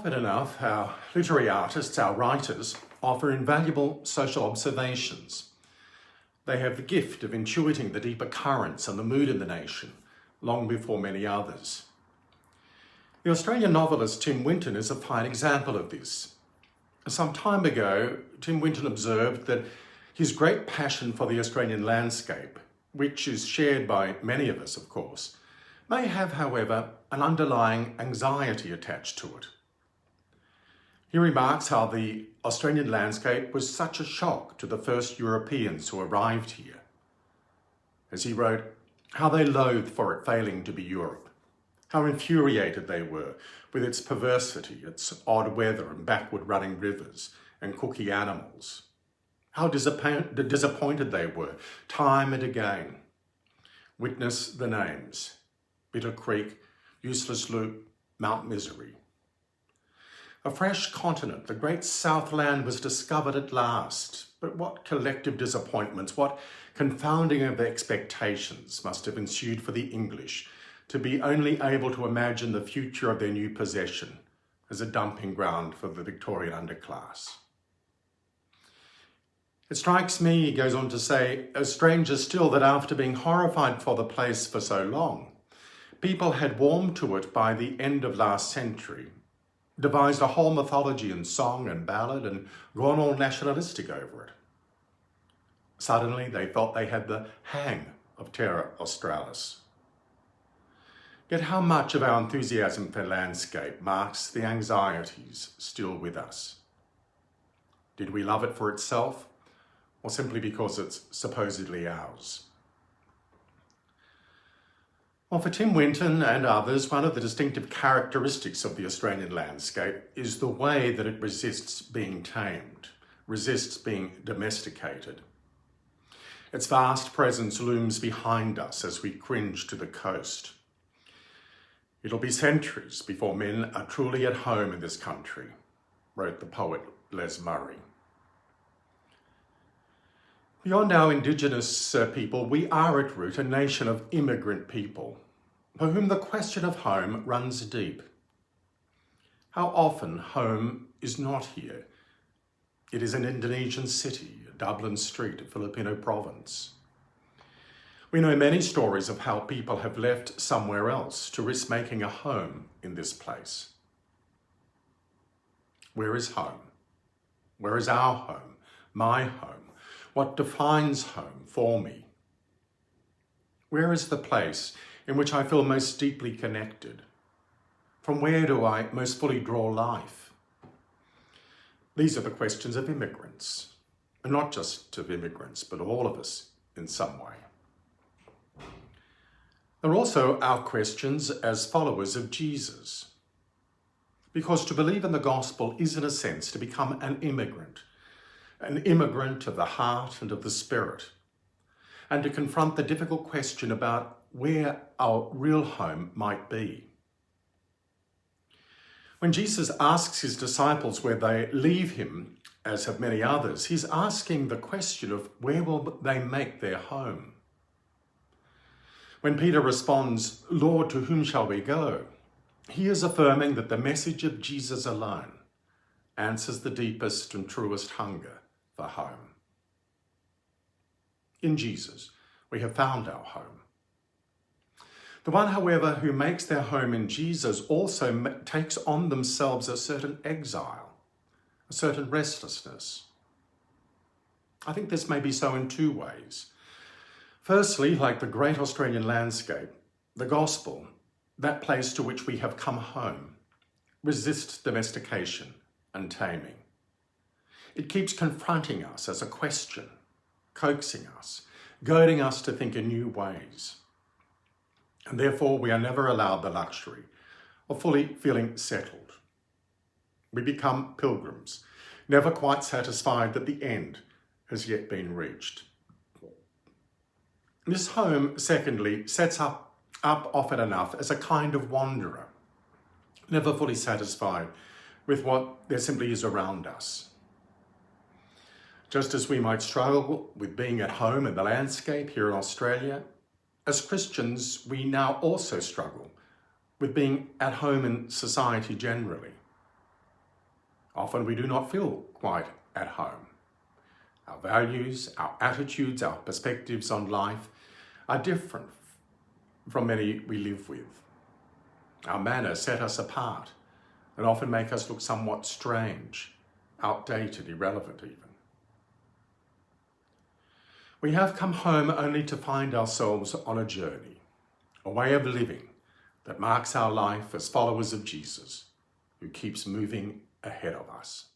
Often enough, our literary artists, our writers, offer invaluable social observations. They have the gift of intuiting the deeper currents and the mood in the nation, long before many others. The Australian novelist Tim Winton is a fine example of this. Some time ago, Tim Winton observed that his great passion for the Australian landscape, which is shared by many of us, of course, may have, however, an underlying anxiety attached to it. He remarks how the Australian landscape was such a shock to the first Europeans who arrived here. As he wrote, how they loathed for it failing to be Europe, how infuriated they were with its perversity, its odd weather and backward running rivers and cookie animals, how disappointed they were time and again. Witness the names: Bitter Creek, Useless Loop, Mount Misery. A fresh continent, the great Southland, was discovered at last. But what collective disappointments, what confounding of expectations must have ensued for the English to be only able to imagine the future of their new possession as a dumping ground for the Victorian underclass. It strikes me, he goes on to say, as stranger still that after being horrified for the place for so long, people had warmed to it by the end of last century, devised a whole mythology and song and ballad and gone all nationalistic over it. Suddenly they felt they had the hang of Terra Australis. Yet how much of our enthusiasm for landscape marks the anxieties still with us? Did we love it for itself, or simply because it's supposedly ours? Well, for Tim Winton and others, one of the distinctive characteristics of the Australian landscape is the way that it resists being tamed, resists being domesticated. Its vast presence looms behind us as we cringe to the coast. It'll be centuries before men are truly at home in this country, wrote the poet Les Murray. Beyond our Indigenous people, we are at root a nation of immigrant people, for whom the question of home runs deep. How often home is not here. It is an Indonesian city, a Dublin street, a Filipino province. We know many stories of how people have left somewhere else to risk making a home in this place. Where is home? Where is our home? My home? What defines home for me? Where is the place in which I feel most deeply connected? From where do I most fully draw life? These are the questions of immigrants, and not just of immigrants, but all of us in some way. They're also our questions as followers of Jesus. Because to believe in the gospel is, in a sense, to become an immigrant of the heart and of the spirit, and to confront the difficult question about where our real home might be. When Jesus asks his disciples where they leave him, as have many others, he's asking the question of where will they make their home. When Peter responds, "Lord, to whom shall we go?" he is affirming that the message of Jesus alone answers the deepest and truest hunger for home. In Jesus, we have found our home. The one, however, who makes their home in Jesus also takes on themselves a certain exile, a certain restlessness. I think this may be so in two ways. Firstly, like the great Australian landscape, the gospel, that place to which we have come home, resists domestication and taming. It keeps confronting us as a question, coaxing us, goading us to think in new ways. And therefore, we are never allowed the luxury of fully feeling settled. We become pilgrims, never quite satisfied that the end has yet been reached. This home, secondly, sets up often enough as a kind of wanderer, never fully satisfied with what there simply is around us. Just as we might struggle with being at home in the landscape here in Australia, as Christians, we now also struggle with being at home in society generally. Often we do not feel quite at home. Our values, our attitudes, our perspectives on life are different from many we live with. Our manners set us apart and often make us look somewhat strange, outdated, irrelevant even. We have come home only to find ourselves on a journey, a way of living that marks our life as followers of Jesus, who keeps moving ahead of us.